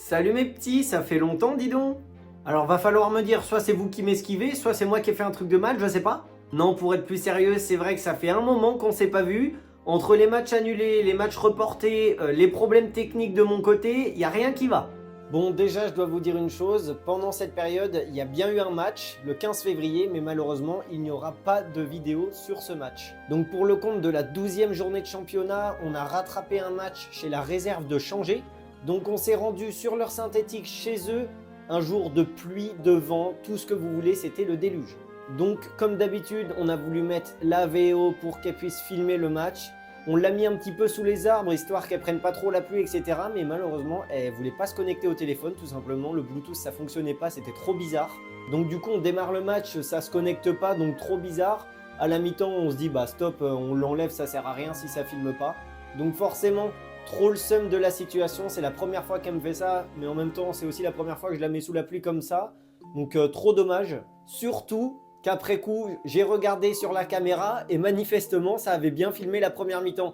Salut mes petits, ça fait longtemps dis donc. Alors va falloir me dire, soit c'est vous qui m'esquivez, soit c'est moi qui ai fait un truc de mal, je sais pas. Non, pour être plus sérieux, c'est vrai que ça fait un moment qu'on s'est pas vu. Entre les matchs annulés, les matchs reportés, les problèmes techniques de mon côté, y a rien qui va. Bon, déjà, je dois vous dire une chose, pendant cette période, il y a bien eu un match, le 15 février, mais malheureusement, il n'y aura pas de vidéo sur ce match. Donc pour le compte de la 12e journée de championnat, on a rattrapé un match chez la réserve de Changé. Donc on s'est rendu sur leur synthétique chez eux, un jour de pluie, de vent, tout ce que vous voulez, c'était le déluge. Donc comme d'habitude, on a voulu mettre la VO pour qu'elle puisse filmer le match. On l'a mis un petit peu sous les arbres, histoire qu'elle prenne pas trop la pluie, etc. Mais malheureusement, elle voulait pas se connecter au téléphone, tout simplement. Le Bluetooth, ça fonctionnait pas, c'était trop bizarre. Donc du coup, on démarre le match, ça se connecte pas, donc trop bizarre. À la mi-temps, on se dit, bah stop, on l'enlève, ça sert à rien si ça filme pas. Donc forcément, trop le seum de la situation, c'est la première fois qu'elle me fait ça, mais en même temps, c'est aussi la première fois que je la mets sous la pluie comme ça. Donc trop dommage. Surtout qu'après coup, j'ai regardé sur la caméra et manifestement, ça avait bien filmé la première mi-temps.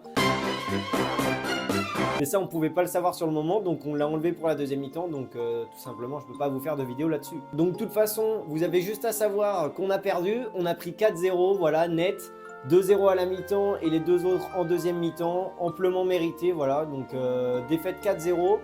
Mais ça, on pouvait pas le savoir sur le moment, donc on l'a enlevé pour la deuxième mi-temps, donc tout simplement, je peux pas vous faire de vidéo là-dessus. Donc de toute façon, vous avez juste à savoir qu'on a perdu, on a pris 4-0, voilà, net. 2-0 à la mi-temps et les deux autres en deuxième mi-temps, amplement mérité, voilà, donc défaite 4-0.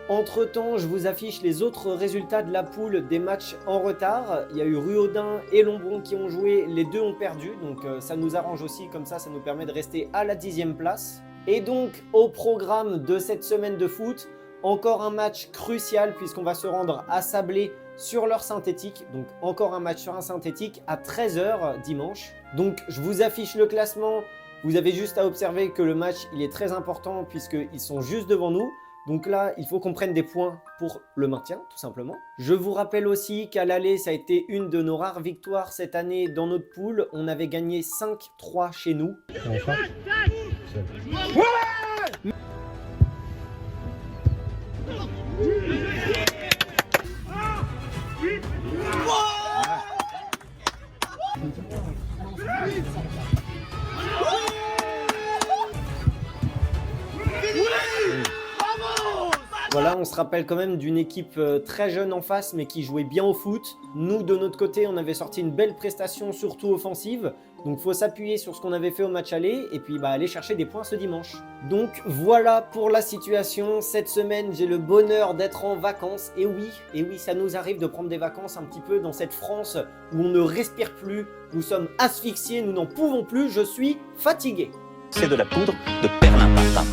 Entre temps, je vous affiche les autres résultats de la poule des matchs en retard. Il y a eu Ruaudin et Lombron qui ont joué, les deux ont perdu, donc ça nous arrange aussi, comme ça nous permet de rester à la 10e place. Et donc au programme de cette semaine de foot, encore un match crucial puisqu'on va se rendre à Sablé sur leur synthétique, donc encore un match sur un synthétique à 13 h dimanche. Donc je vous affiche le classement, vous avez juste à observer que le match il est très important puisqu'ils sont juste devant nous. Donc là, il faut qu'on prenne des points pour le maintien, tout simplement. Je vous rappelle aussi qu'à l'aller, ça a été une de nos rares victoires cette année dans notre poule. On avait gagné 5-3 chez nous. Voilà, on se rappelle quand même d'une équipe très jeune en face, mais qui jouait bien au foot. Nous, de notre côté, on avait sorti une belle prestation, surtout offensive. Donc, il faut s'appuyer sur ce qu'on avait fait au match aller et puis aller chercher des points ce dimanche. Donc, voilà pour la situation. Cette semaine, j'ai le bonheur d'être en vacances. Et oui, ça nous arrive de prendre des vacances un petit peu dans cette France où on ne respire plus. Nous sommes asphyxiés, nous n'en pouvons plus. Je suis fatigué. C'est de la poudre de perlimpinpin.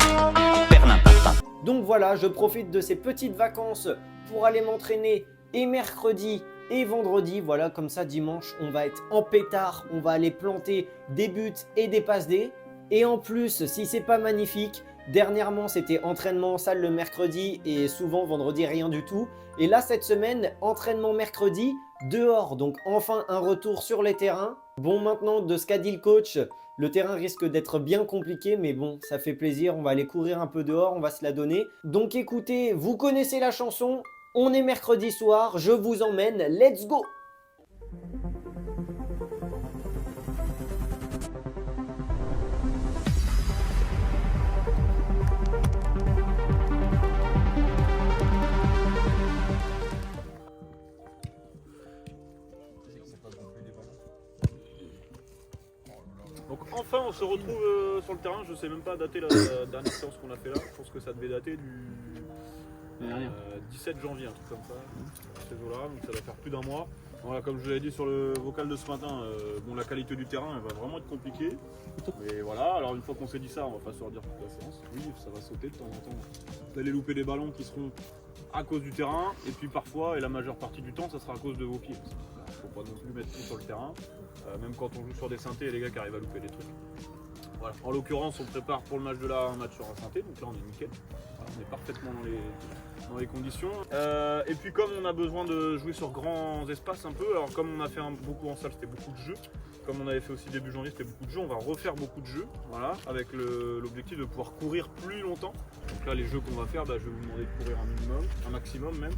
Donc voilà, je profite de ces petites vacances pour aller m'entraîner et mercredi et vendredi. Voilà, comme ça dimanche, on va être en pétard, on va aller planter des buts et des passes D. Et en plus, si c'est pas magnifique, dernièrement c'était entraînement en salle le mercredi et souvent vendredi rien du tout. Et là cette semaine, entraînement mercredi dehors, donc enfin un retour sur les terrains. Bon, maintenant de ce qu'a dit le coach, le terrain risque d'être bien compliqué, mais bon, ça fait plaisir, on va aller courir un peu dehors, on va se la donner. Donc écoutez, vous connaissez la chanson, on est mercredi soir, je vous emmène, let's go! Donc enfin on se retrouve sur le terrain, je sais même pas dater la dernière séance qu'on a fait là, je pense que ça devait dater du 17 janvier, un truc comme ça, ces eaux-là, donc ça va faire plus d'un mois. Voilà, comme je vous l'avais dit sur le vocal de ce matin, bon, la qualité du terrain elle va vraiment être compliquée. Mais voilà, alors une fois qu'on s'est dit ça, on va pas se redire toute la séance. Oui, ça va sauter de temps en temps. Vous allez louper des ballons qui seront à cause du terrain, et puis parfois, et la majeure partie du temps, ça sera à cause de vos pieds. Faut pas non plus mettre tout sur le terrain, même quand on joue sur des synthés, il y a des gars qui arrivent à louper des trucs. Voilà. En l'occurrence, on prépare pour le match de là un match sur un synthé, donc là on est nickel. Voilà, on est parfaitement dans les conditions. Et puis comme on a besoin de jouer sur grands espaces un peu, alors comme on a fait beaucoup en salle, c'était beaucoup de jeux. Comme on avait fait aussi début janvier, c'était beaucoup de jeux, on va refaire beaucoup de jeux, voilà, avec l'objectif de pouvoir courir plus longtemps. Donc là les jeux qu'on va faire, je vais vous demander de courir un minimum, un maximum même.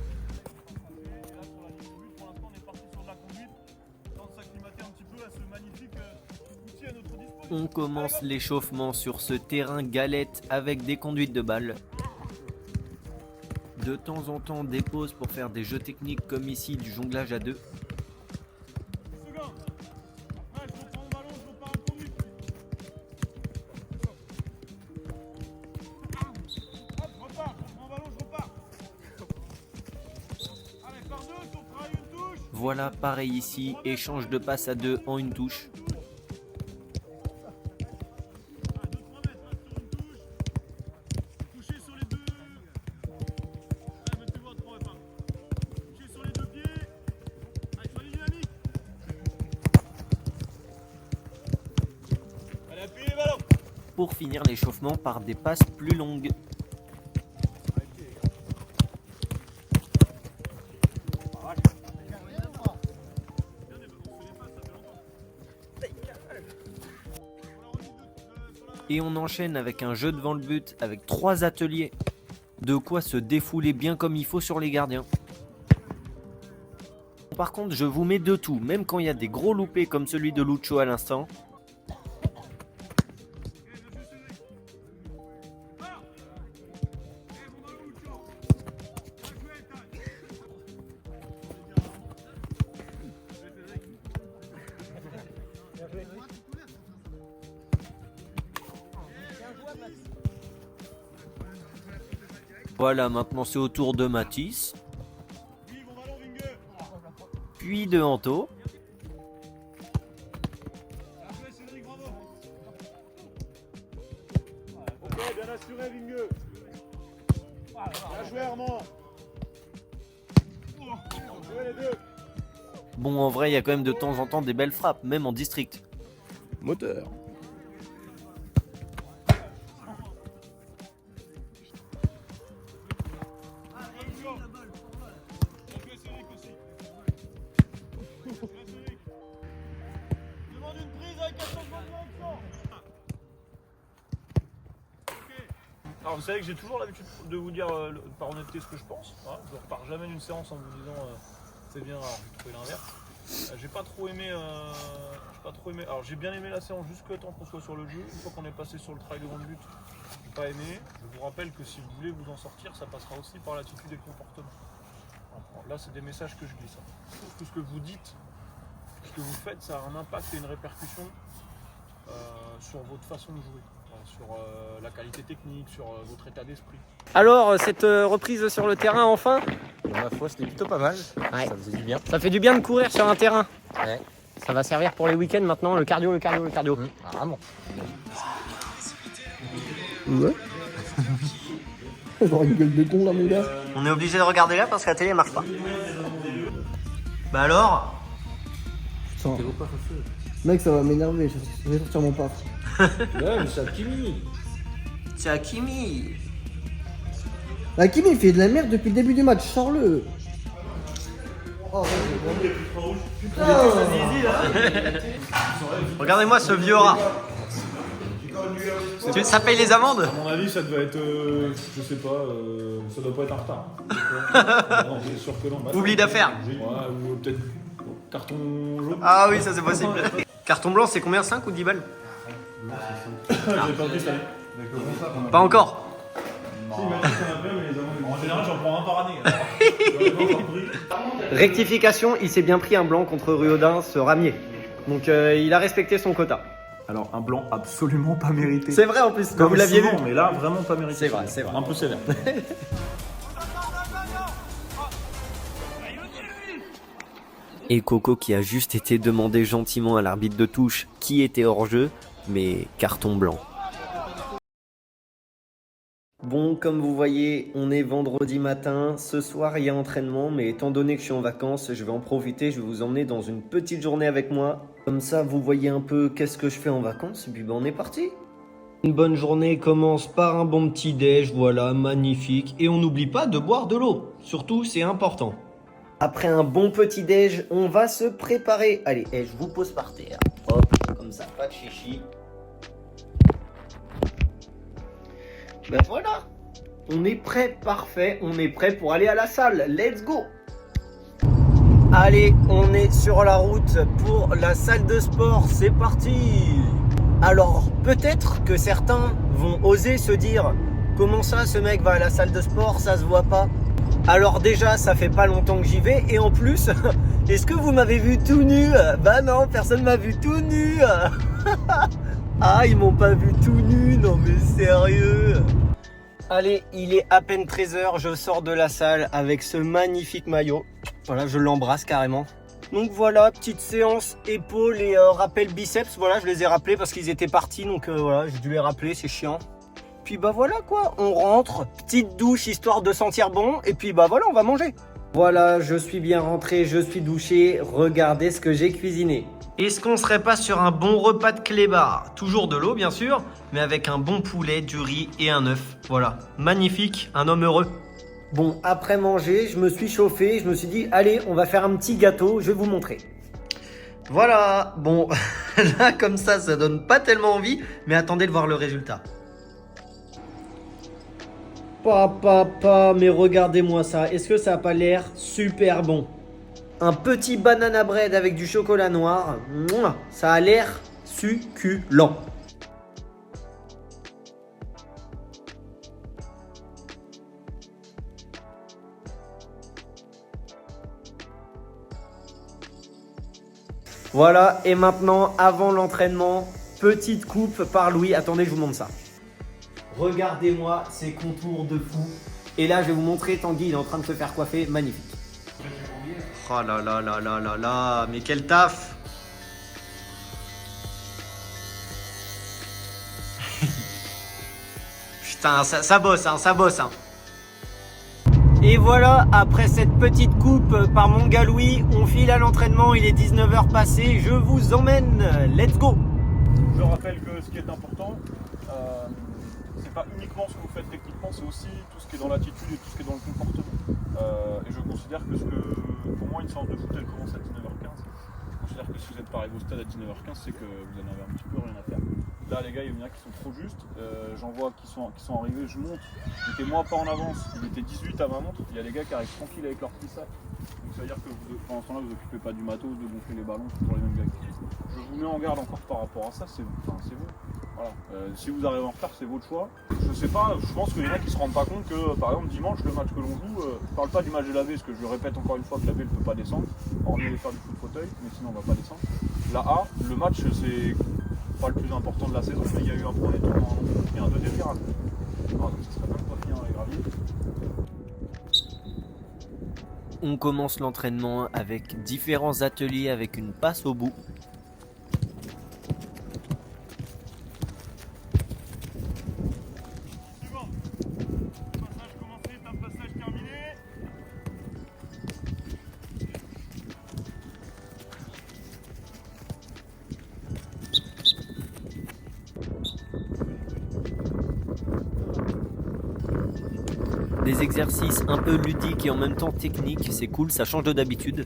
Pour l'instant on est parti sur de la conduite, temps de s'acclimater un petit peu à ce magnifique outil à notre disposition. On commence l'échauffement sur ce terrain galette avec des conduites de balles. De temps en temps, des pauses pour faire des jeux techniques comme ici du jonglage à deux. Voilà, pareil ici, échange de passes à deux en une touche. Pour finir l'échauffement par des passes plus longues. Et on enchaîne avec un jeu devant le but avec 3 ateliers. De quoi se défouler bien comme il faut sur les gardiens. Par contre, je vous mets de tout, même quand il y a des gros loupés comme celui de Lucho à l'instant. Voilà, maintenant c'est au tour de Mathis. Puis de Anto. Ok, bien assuré, Vingueux. Bien joué, Armand. Jouez les deux. Bon, en vrai, il y a quand même de temps en temps des belles frappes, même en district. Moteur. Alors vous savez que j'ai toujours l'habitude de vous dire par honnêteté ce que je pense. Hein. Je ne repars jamais d'une séance en vous disant c'est bien, alors j'ai trouvé l'inverse. J'ai pas trop aimé. Alors j'ai bien aimé la séance jusqu'au temps qu'on soit sur le jeu. Une fois qu'on est passé sur le travail devant le but, j'ai pas aimé. Je vous rappelle que si vous voulez vous en sortir, ça passera aussi par l'attitude et le comportement. Alors, là c'est des messages que je glisse. Je trouve que ce que vous dites, ce que vous faites, ça a un impact et une répercussion sur votre façon de jouer. Sur la qualité technique, sur votre état d'esprit. Alors, cette reprise sur le terrain enfin? Ma foi, c'était plutôt pas mal. Ouais. Ça faisait du bien. Ça fait du bien de courir sur un terrain. Ouais. Ça va servir pour les week-ends maintenant, le cardio. Vraiment. Ouais. Genre une gueule de con là, mon gars. On est obligé de regarder là parce que la télé marche pas. Bah alors? Putain. Mec, ça va m'énerver, je vais sortir mon paf. Ouais, mais c'est Hakimi. C'est Hakimi. Hakimi, il fait de la merde depuis le début du match, sors-le. Oh, putain. Regardez-moi ce vieux rat. Ça paye les amendes? À mon avis, ça devait être, je sais pas, ça doit pas être en retard. Non, c'est sûr que non. Oubli d'affaires. Ouais, ou peut-être carton jaune. Ah oui, ça c'est possible. Carton blanc, c'est combien? 5 ou 10 balles? J'ai pas pris ça. Pas encore. En général, j'en prends un par année. Rectification, il s'est bien pris un blanc contre Ruodin, ce ramier. Donc il a respecté son quota. Alors, un blanc absolument pas mérité. C'est vrai en plus, comme vous l'aviez vu. Mais là, vraiment pas mérité. C'est vrai, c'est vrai. Un peu sévère. Et Coco qui a juste été demandé gentiment à l'arbitre de touche qui était hors jeu, mais carton blanc. Bon, comme vous voyez, on est vendredi matin. Ce soir, il y a entraînement, mais étant donné que je suis en vacances, je vais en profiter. Je vais vous emmener dans une petite journée avec moi. Comme ça, vous voyez un peu qu'est-ce que je fais en vacances. Et puis, ben, on est parti. Une bonne journée commence par un bon petit déj, voilà, magnifique. Et on n'oublie pas de boire de l'eau. Surtout, c'est important. Après un bon petit déj, on va se préparer. Allez, je vous pose par terre. Hop, comme ça, pas de chichi. Ben voilà, on est prêt, parfait, on est prêt pour aller à la salle, let's go. Allez, on est sur la route pour la salle de sport, c'est parti. Alors, peut-être que certains vont oser se dire, comment ça ce mec va à la salle de sport, ça se voit pas. Alors déjà, ça fait pas longtemps que j'y vais. Et en plus, est-ce que vous m'avez vu tout nu? Bah non, personne m'a vu tout nu. Ah, ils m'ont pas vu tout nu, non mais sérieux. Allez, il est à peine 13h, je sors de la salle avec ce magnifique maillot. Voilà, je l'embrasse carrément. Donc voilà, petite séance épaules et rappel biceps. Voilà, je les ai rappelés parce qu'ils étaient partis. Donc voilà, j'ai dû les rappeler, c'est chiant. Puis bah voilà quoi, on rentre, petite douche histoire de sentir bon. Et puis bah voilà, on va manger. Voilà, je suis bien rentré, je suis douché. Regardez ce que j'ai cuisiné. Est-ce qu'on serait pas sur un bon repas de clébard? Toujours de l'eau bien sûr, mais avec un bon poulet, du riz et un œuf. Voilà, magnifique, un homme heureux. Bon, après manger, je me suis chauffé, je me suis dit, allez, on va faire un petit gâteau, je vais vous montrer. Voilà, bon, là comme ça donne pas tellement envie, mais attendez de voir le résultat. Papa, mais regardez-moi ça, est-ce que ça a pas l'air super bon? Un petit banana bread avec du chocolat noir, mouah, ça a l'air succulent. Voilà, et maintenant, avant l'entraînement, petite coupe par Louis. Attendez, je vous montre ça. Regardez-moi ces contours de fou. Et là, je vais vous montrer, Tanguy, il est en train de se faire coiffer. Magnifique. Oh là là là là là là, mais quel taf. Putain, ça bosse, hein, ça bosse, hein. Et voilà, après cette petite coupe par mon gars Louis, on file à l'entraînement, il est 19h passé, je vous emmène, let's go. Je rappelle que ce qui est important, c'est pas uniquement ce que vous faites techniquement, c'est aussi tout ce qui est dans l'attitude et tout ce qui est dans le comportement. Et je considère que pour moi, une séance de foot, elle commence à 19h15. Je considère que si vous êtes pas arrivé au stade à 19h15, c'est que vous en avez un petit peu rien à faire. Là, les gars, il y en a qui sont trop justes. J'en vois qui sont arrivés, je monte. J'étais moi pas en avance, il était 18 à 20 montres. Il y a les gars qui arrivent tranquilles avec leur petit sac. Donc ça veut dire que pendant ce temps-là, vous occupez pas du matos, de gonfler les ballons, c'est toujours les mêmes gars qui disent. Je vous mets en garde encore par rapport à ça, c'est vous. Voilà. Si vous arrivez en retard, c'est votre choix. Je sais pas, je pense qu'il y en a qui se rendent pas compte que, par exemple, dimanche, le match que l'on joue, je parle pas du match de la B, parce que je répète encore une fois que la B ne peut pas descendre, hormis de faire du foot fauteuil, mais sinon on va pas descendre. La A, le match, c'est pas le plus important de la saison, mais il y a eu un premier tour et un deuxième virage. Donc ça serait même pas bien les graviers. On commence l'entraînement avec différents ateliers avec une passe au bout. Passage commencé, un passage terminé. Des exercices un peu ludiques et en même temps techniques, c'est cool, ça change de d'habitude.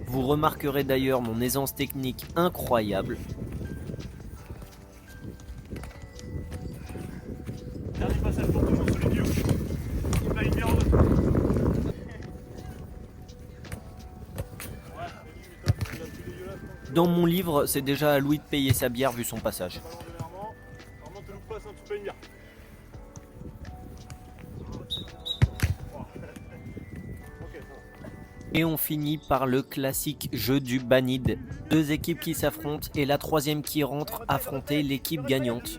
Vous remarquerez d'ailleurs mon aisance technique incroyable. Dernier passage pour tout le monde, celui du haut. Il va bien en haut. Dans mon livre, c'est déjà à Louis de payer sa bière vu son passage. Normalement, tu loupe pas ça, tu payes une bière. Et on finit par le classique jeu du Banid. Deux équipes qui s'affrontent et la troisième qui rentre affronter l'équipe gagnante.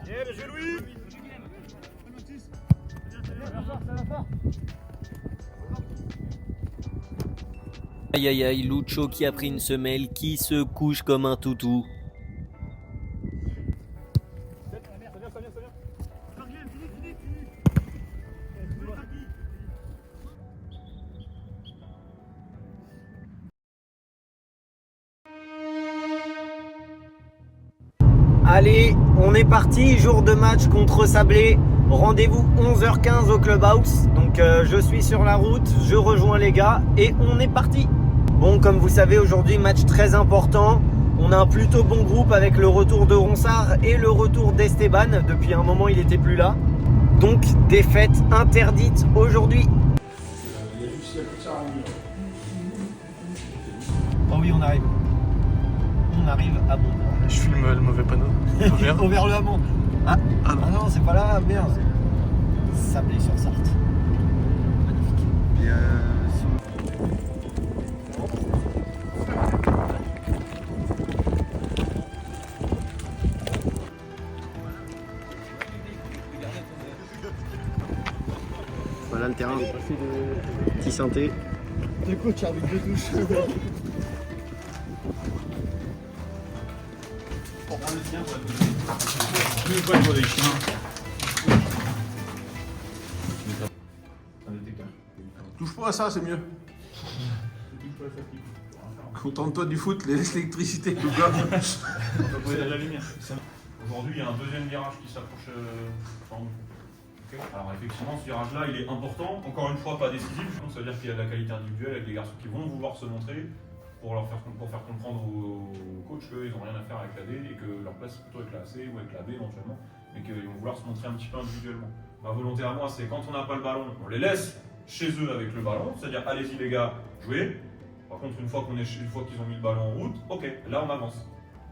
Yeah, bien joué Louis. Aïe aïe aïe, Lucho qui a pris une semelle, qui se couche comme un toutou. Allez, on est parti, jour de match contre Sablé. Rendez-vous 11h15 au Clubhouse. Donc je suis sur la route, je rejoins les gars et on est parti. Bon, comme vous savez, aujourd'hui match très important. On a un plutôt bon groupe avec le retour de Ronsard et le retour d'Esteban. Depuis un moment, il n'était plus là. Donc défaite interdite aujourd'hui. Oh oui, on arrive. On arrive à Bond. Je filme le mauvais panneau. Au vers le Hamon. Ah non, c'est pas là, merde. Sablé sur Sarthe. Magnifique. Et voilà le terrain. Petit synthé. Le coach arbitre de touche. Touche pas à ça, c'est mieux. Contente-toi du foot, l'électricité, tout gars. la lumière. Aujourd'hui, il y a un deuxième virage qui s'approche en nous. Alors effectivement, ce virage-là, il est important. Encore une fois, pas décisif. Donc, ça veut dire qu'il y a de la qualité individuelle avec des garçons qui vont vouloir se montrer pour faire comprendre aux coachs qu'ils n'ont rien à faire avec la D et que leur place c'est plutôt avec la C ou avec la B éventuellement, mais qu'ils vont vouloir se montrer un petit peu individuellement. Ma volonté à moi, c'est quand on n'a pas le ballon, on les laisse chez eux avec le ballon, c'est-à-dire allez-y les gars, jouez. Par contre, une fois qu'ils ont mis le ballon en route, ok, là on avance.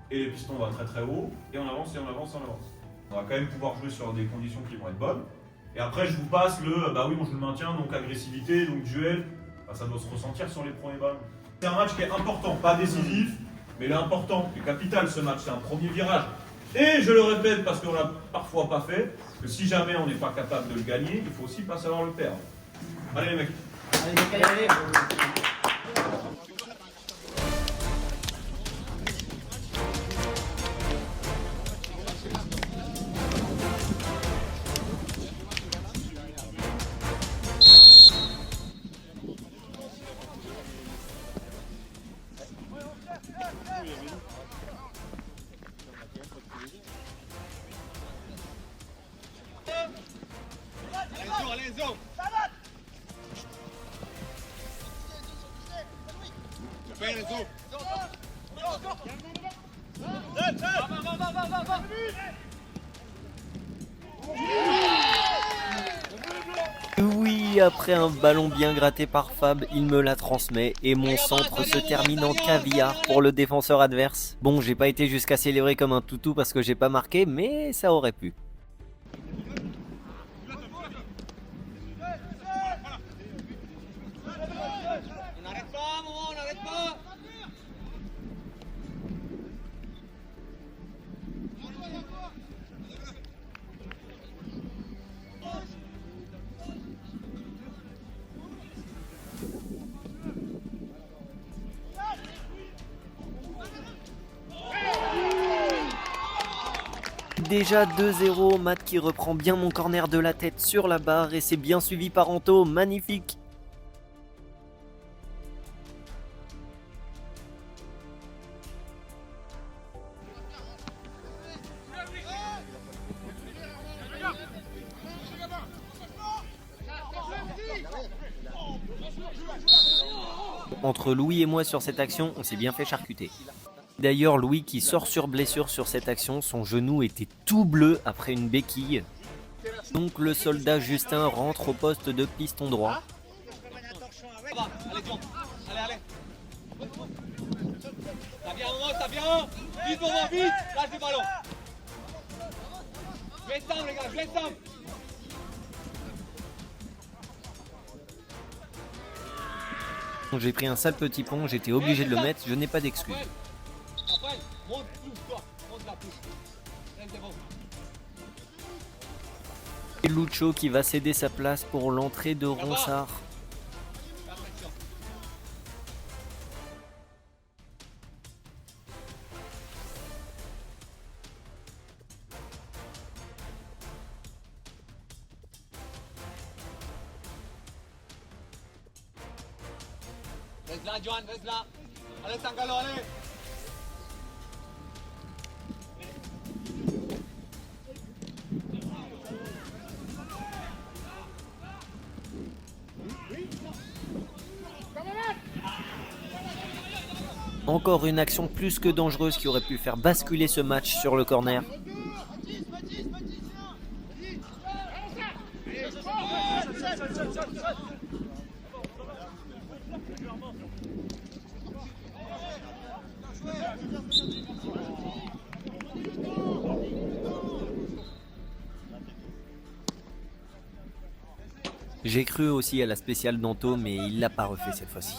Et les pistons vont très très haut, et on avance et on avance et on avance. On va quand même pouvoir jouer sur des conditions qui vont être bonnes. Et après, je vous passe bah oui, on joue le maintien, donc agressivité, donc duel, bah, ça doit se ressentir sur les premiers ballons. C'est un match qui est important, pas décisif, mais il est important, il est capital ce match, c'est un premier virage. Et je le répète parce qu'on l'a parfois pas fait, que si jamais on n'est pas capable de le gagner, il faut aussi pas savoir le perdre. Allez les mecs. allez. Oui, après un ballon bien gratté par Fab, il me la transmet et mon centre se termine en caviar pour le défenseur adverse. Bon, j'ai pas été jusqu'à célébrer comme un toutou parce que j'ai pas marqué, mais ça aurait pu. Déjà 2-0, Matt qui reprend bien mon corner de la tête sur la barre et c'est bien suivi par Anto, magnifique. Entre Louis et moi sur cette action, on s'est bien fait charcuter. D'ailleurs, Louis qui sort sur blessure sur cette action, son genou était tout bleu après une béquille. Donc le soldat Justin rentre au poste de piston droit. J'ai pris un sale petit pont, j'étais obligé de le mettre, je n'ai pas d'excuses. Et Lucho qui va céder sa place pour l'entrée de Ronsard. Reste là, Johan, reste là. Allez, Tangalo, allez. Encore une action plus que dangereuse qui aurait pu faire basculer ce match sur le corner. J'ai cru aussi à la spéciale d'Anto, mais il l'a pas refait cette fois-ci.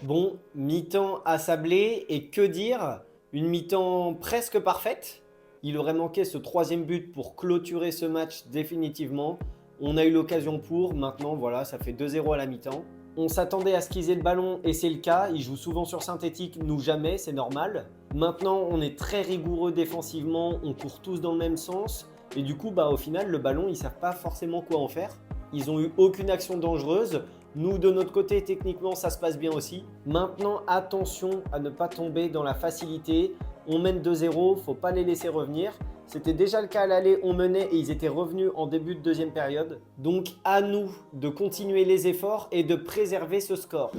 Bon, mi-temps à Sablé, et que dire? Une mi-temps presque parfaite. Il aurait manqué ce troisième but pour clôturer ce match définitivement. On a eu l'occasion pour, maintenant voilà, ça fait 2-0 à la mi-temps. On s'attendait à ce qu'ils aient le ballon et c'est le cas. Ils jouent souvent sur synthétique, nous jamais, c'est normal. Maintenant, on est très rigoureux défensivement, on court tous dans le même sens. Et du coup, au final, le ballon, ils ne savent pas forcément quoi en faire. Ils n'ont eu aucune action dangereuse. Nous, de notre côté, techniquement, ça se passe bien aussi. Maintenant, attention à ne pas tomber dans la facilité. On mène 2-0, faut pas les laisser revenir. C'était déjà le cas à l'aller, on menait et ils étaient revenus en début de deuxième période. Donc, à nous de continuer les efforts et de préserver ce score.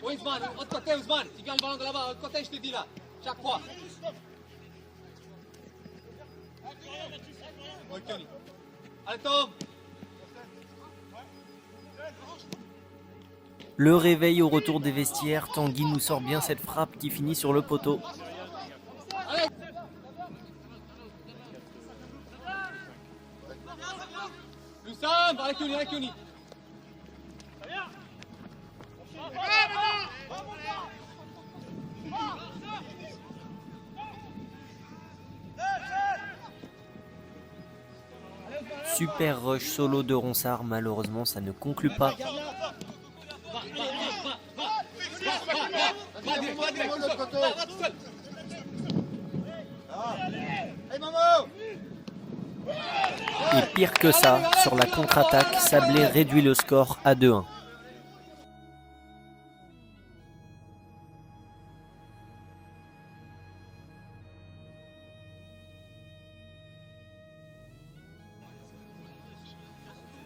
Oui, Ousmane, autre côté, Ousmane. Tu viens le ballon de là-bas, autre côté, je te dis là. Chaque fois. Oui, Tony. Allez, Tom. Le réveil au retour des vestiaires, Tanguy nous sort bien cette frappe qui finit sur le poteau. Allez. Loussam, allez, Tony, allez, Tony. Super rush solo de Ronsard, malheureusement ça ne conclut pas. Et pire que ça, sur la contre-attaque, Sablé réduit le score à 2-1.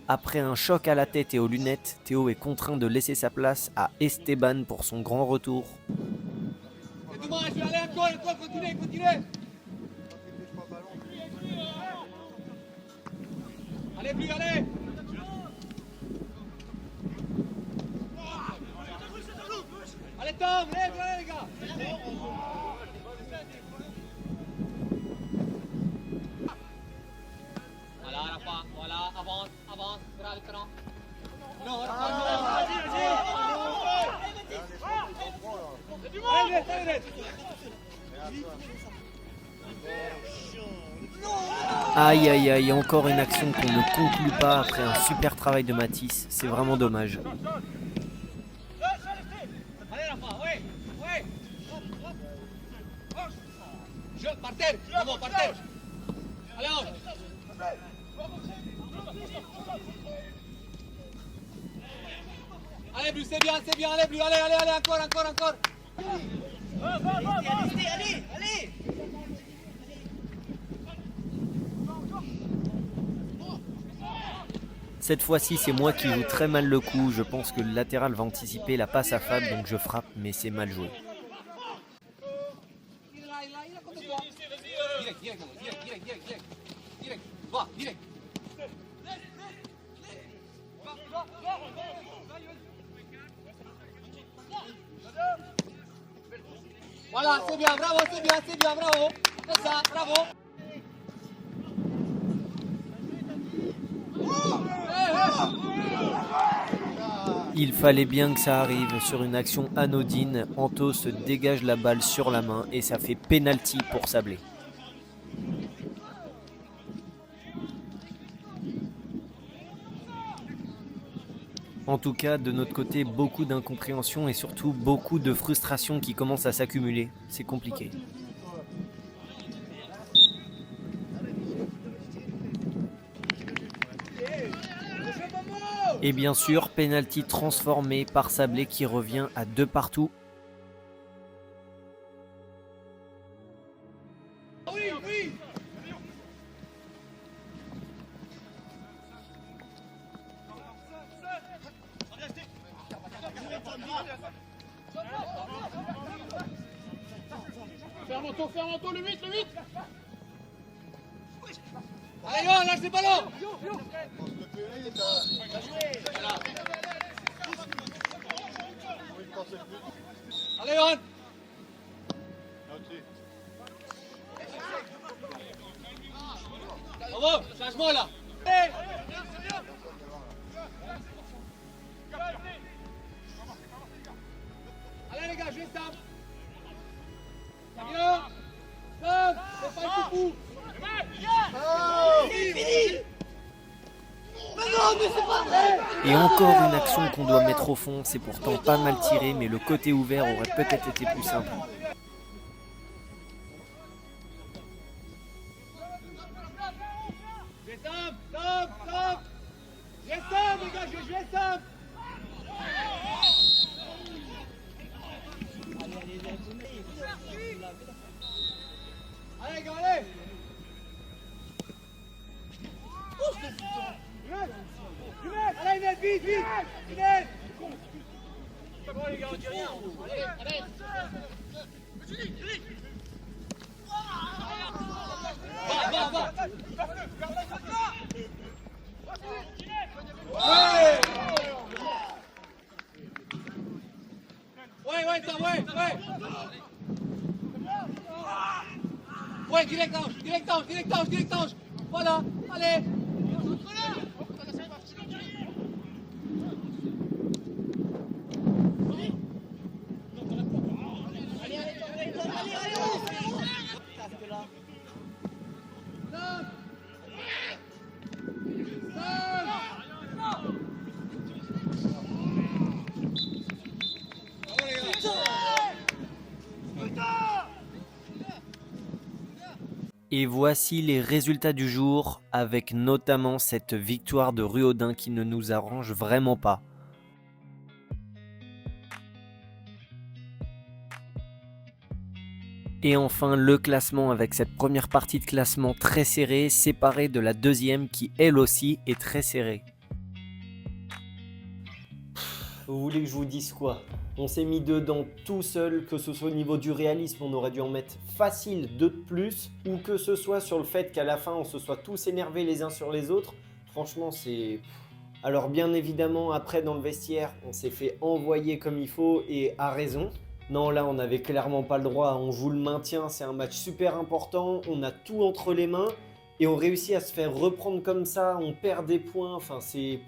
Après un choc à la tête et aux lunettes, Théo est contraint de laisser sa place à Esteban pour son grand retour. C'est dommage, je vais aller encore, continuez. Allez, plus, allez. Allez, Tom, allez, les gars. Voilà, Rafa, voilà, avance, grave l'écran. Non, Rafa, allez. Aïe aïe aïe, encore une action qu'on ne conclut pas après un super travail de Matisse, c'est vraiment dommage. Allez, Rafa, ouais. Je, par terre, vamos, par terre. Allez, on. Allez, Blue, c'est bien, allez, Blue, allez, encore. Allez. Cette fois-ci, c'est moi qui joue très mal le coup. Je pense que le latéral va anticiper la passe à Fab, donc je frappe, mais c'est mal joué. Direct. Va, direct. Voilà, c'est bien, bravo. C'est ça, bravo. Il fallait bien que ça arrive. Sur une action anodine, Anto se dégage la balle sur la main et ça fait penalty pour Sablé. En tout cas, de notre côté, beaucoup d'incompréhension et surtout beaucoup de frustration qui commencent à s'accumuler. C'est compliqué. Et bien sûr, penalty transformé par Sablé qui revient à 2 partout. Ferme Anto, le 8, le 8. Allez, Johan, lâche les ballons. Allez, Johan. Bravo, changement là. Allez les gars, je vais stable. Bien. Stop, c'est pas le coucou. Et encore une action qu'on doit mettre au fond, c'est pourtant pas mal tiré, mais le côté ouvert aurait peut-être été plus simple. Je vais stable, stop, stop. Je vais stable les gars, je vais stable. Allez, gars, allez! Allez, Inès, vite, vite! Inès! C'est bon, les gars, on dit rien. Allez, allez! Va! Ouais, ça, ouais! Ouais, direct ange. Voilà, allez. Et voici les résultats du jour, avec notamment cette victoire de Ruaudin qui ne nous arrange vraiment pas. Et enfin le classement avec cette première partie de classement très serrée, séparée de la deuxième qui elle aussi est très serrée. Vous voulez que je vous dise quoi? On s'est mis dedans tout seul, que ce soit au niveau du réalisme, on aurait dû en mettre facile 2 de plus, ou que ce soit sur le fait qu'à la fin on se soit tous énervés les uns sur les autres. Franchement, c'est... Alors bien évidemment, après dans le vestiaire, on s'est fait envoyer comme il faut et à raison. Non, là on n'avait clairement pas le droit, on joue le maintien, c'est un match super important, on a tout entre les mains et on réussit à se faire reprendre comme ça, on perd des points, enfin c'est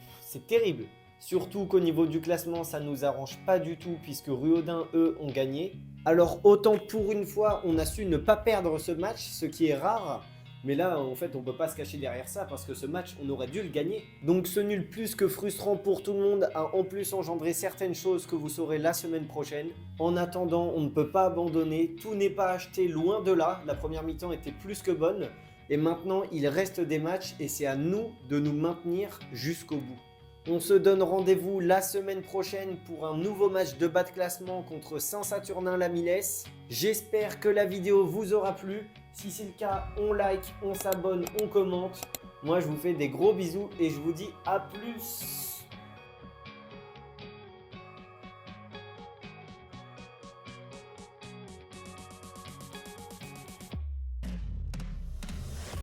terrible. Surtout qu'au niveau du classement, ça nous arrange pas du tout puisque Ruaudin, eux, ont gagné. Alors autant pour une fois, on a su ne pas perdre ce match, ce qui est rare. Mais là, en fait, on peut pas se cacher derrière ça parce que ce match, on aurait dû le gagner. Donc ce nul plus que frustrant pour tout le monde a en plus engendré certaines choses que vous saurez la semaine prochaine. En attendant, on ne peut pas abandonner, tout n'est pas acheté, loin de là. La première mi-temps était plus que bonne. Et maintenant, il reste des matchs et c'est à nous de nous maintenir jusqu'au bout. On se donne rendez-vous la semaine prochaine pour un nouveau match de bas de classement contre Saint-Saturnin-la-Millesse. J'espère que la vidéo vous aura plu. Si c'est le cas, on like, on s'abonne, on commente. Moi, je vous fais des gros bisous et je vous dis à plus.